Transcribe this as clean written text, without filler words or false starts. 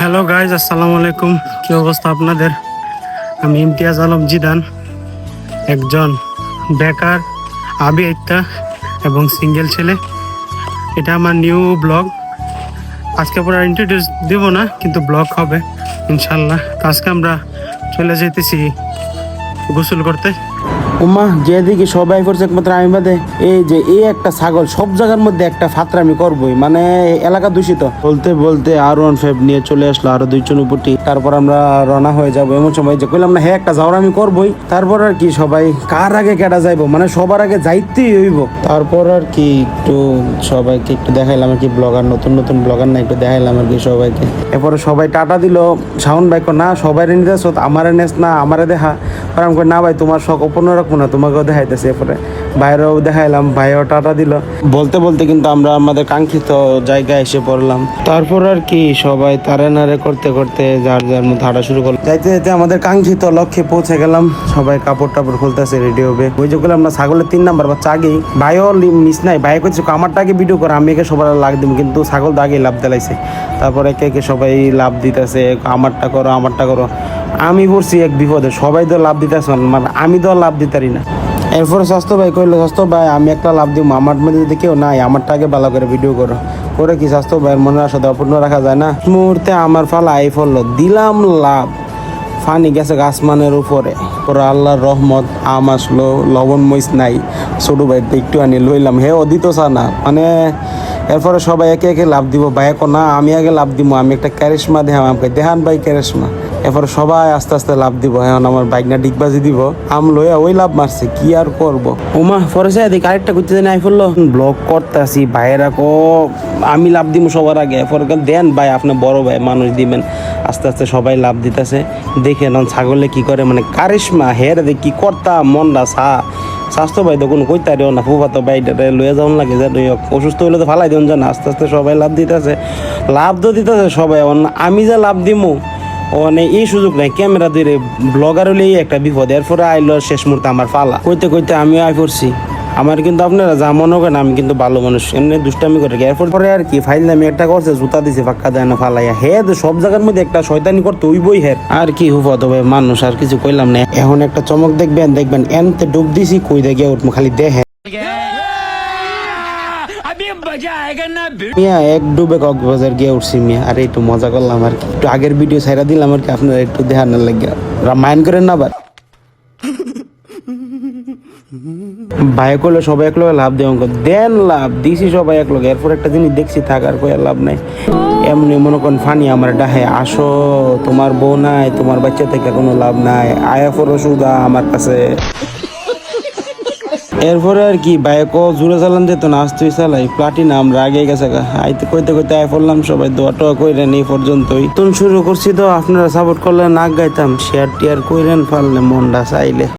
Hello guys, আসসালামু আলাইকুম। কি অবস্থা আপনাদের? আমি ইমতিয়াজ আলম জিদান, একজন বেকার আবিয়াইত্তা এবং সিঙ্গেল ছেলে। এটা আমার নিউ ব্লগ। আজকে পরে ইন্ট্রোডিউস দিব না, কিন্তু ব্লগ হবে ইনশাল্লাহ। আজকে আমরা চলে যেতেছি গোসল করতে। উমা যেদিকে সবাই করছে একমাত্র আমি বাদে। এই যে এই একটা ছাগল সব জায়গার মধ্যে একটা ফাতরামি করবই, মানে এলাকা দূষিত। বলতে বলতে R15 নিয়ে চলে আসলো আরো 2 চুনুপুটি। তারপর আমরা রওনা হয়ে যাবো। এমন সময় যে কইলাম না হ্যাঁ একটা যাওয়ার আমি করবই। তারপর আর কি সবাই কার আগে কেটা যাইবো, মানে সবার আগে যাইতেই হইব। তারপর আর কি একটু সবাইকে একটু দেখাইলাম আর কি, ব্লগার নতুন নতুন ব্লগার না, একটু দেখাইলাম আর কি সবাইকে। এরপরে সবাই টাটা দিল। সাউন্ড বাইক না সবাই নিতেছ, আমারে নেস না আমারে দেখা। আর আমি কই না ভাই তোমার শখ অপূর্ণ রাখবো না, তোমাকেও দেখাইতেছে। এরপরে বাইরেও দেখাইলাম, ভাইও টাটা দিল। বলতে বলতে কিন্তু আমরা আমাদের কাঙ্ক্ষিত জায়গায় এসে পড়লাম। তারপর আর কি সবাই তারে নারে করতে করতে যার যার মধ্যে হাঁটা শুরু করলাম। যাইতে যাইতে আমাদের কাঙ্ক্ষিত লক্ষ্যে পৌঁছে গেলাম। সবাই কাপড় টাপড় খুলতেছে, রেডি হবে। ওই যে করলাম না ছাগলের 3 নাম্বার বাচ্চা আগেই। ভাইও মিস নাই, ভাই করছে আমারটা আগে ভিডিও করে আমি একে সবার লাগ দিব, কিন্তু ছাগল তো আগেই লাভ দিলাইছে। তারপর একে একে সবাই লাভ দিতেছে, আমারটা করো আমারটা করো। আমি পড়ছি এক বিপদে, সবাই তো লাভ দিতেছে, মানে আমি তো লাভ দিতারি না। এরপরে স্বাস্থ্য ভাই কইলো, স্বাস্থ্য ভাই আমি একটা লাভ দিব, আমার মধ্যে যদি কেউ নাই আমারটা আগে ভালো করে ভিডিও করো। করে কি স্বাস্থ্য ভাইয়ের মনের আশা অপূর্ণ রাখা যায় না? মুহূর্তে আমার ফালা আই ফললো, দিলাম লাভ। ফানি গেছে আসমানের উপরে। পরে আল্লাহর রহমত, আম আসলো, লবণ মরিচ নাই। ছোট ভাই একটু আনি লইলাম, হে অদিত চা না মানে। এরপরে সবাই একে একে লাভ দিব। ভাই এখন না আমি আগে লাভ দিব, আমি একটা ক্যারিশমা দেখাম আমাকে, দেখান ভাই ক্যারিশমা। এরপরে সবাই আস্তে আস্তে লাভ দিব। এখন আমার বাইক না ডিগবাজি দিব, আম লইয়া ওই লাভ মারছে, কি আর করবো। ওমা পরে সে এদিকে আরেকটা করতে জানি আই ফেললো। ব্লগ করতে আসি, ভাইয়েরা কো আমি লাভ দিব সবার আগে। এরপরে দেন ভাই আপনি বড় ভাই মানুষ দিবেন। আস্তে আস্তে সবাই লাভ দিতেছে। দেখে না ছাগলে কি করে, মানে কারিশমা হের দে কি করতাম মনটা স্বাস্থ্য ভাই তো কোনো কইতারিও না, ফুফাতো ভাইটারে লইয়া যাওয়ান লাগে যে অসুস্থ হইলে তো ফালাই দিন জানা। আস্তে আস্তে সবাই লাভ দিতেছে, লাভ তো দিতেছে সবাই। আমি যে লাভ দিমু মানে এই সুযোগ নাই, ক্যামেরা ধরে ব্লগার হলেই একটা বিপদ। এরপরে আইলো শেষ মুহূর্তে আমার ফালা। কইতে কইতে আমিও আই পড়ছি। আমার কিন্তু আপনারা যা মনে করেন আমি কিন্তু ভালো মানুষ, এমনি দুষ্টামি করে। এরপর পরে আর কি ফাইল আমি একটা করছে, জুতা দিছে ফাঁকা দেয় না ফালাইয়া। হেদ সব জায়গার মধ্যে একটা শয়তানি করতে ওইবই হের। আর কি হুফাত ভাই মানুষ, আর কিছু কইলাম না। এখন একটা চমক দেখবেন, দেখবেন এনতে ডুব দিছি কই দেখে উঠবো খালি দেখে। মিয়া এক ডুবে কক্সবাজার গিয়ে উঠছি মিয়া। আর একটু মজা করলাম আর কি, একটু আগের ভিডিও ছাইরা দিলাম আর কি, আপনারা একটু দেখানোর লাগে। মাইন্ড করেন না আবার। ভাই করলে সবাই এক লোক লাভ দেন, দেন লাভ দিছি সবাই এক লোক। এরপর একটা জিনিস দেখছি থাকার কই লাভ নাই। এমনি মনে করেন ফানি আমার ডাহে, আসো তোমার বউ নাই, তোমার বাচ্চা থেকে কোনো লাভ নাই, আয়া ফর সুদা আমার কাছে। এরপরে আর কি বাইকও জুড়ে চালান যেত না, আসতেই চালাই প্লাটিনাম রাগে গেছে গা। আইতে কইতে কইতে আয় পড়লাম। সবাই দোয়া টোয়া কইরেন এই পর্যন্তই। নতুন শুরু করছি তো, আপনারা সাপোর্ট করলে নাক গাইতাম। শেয়ার টিয়ার কইরেন, পারলে মনটা চাইলে।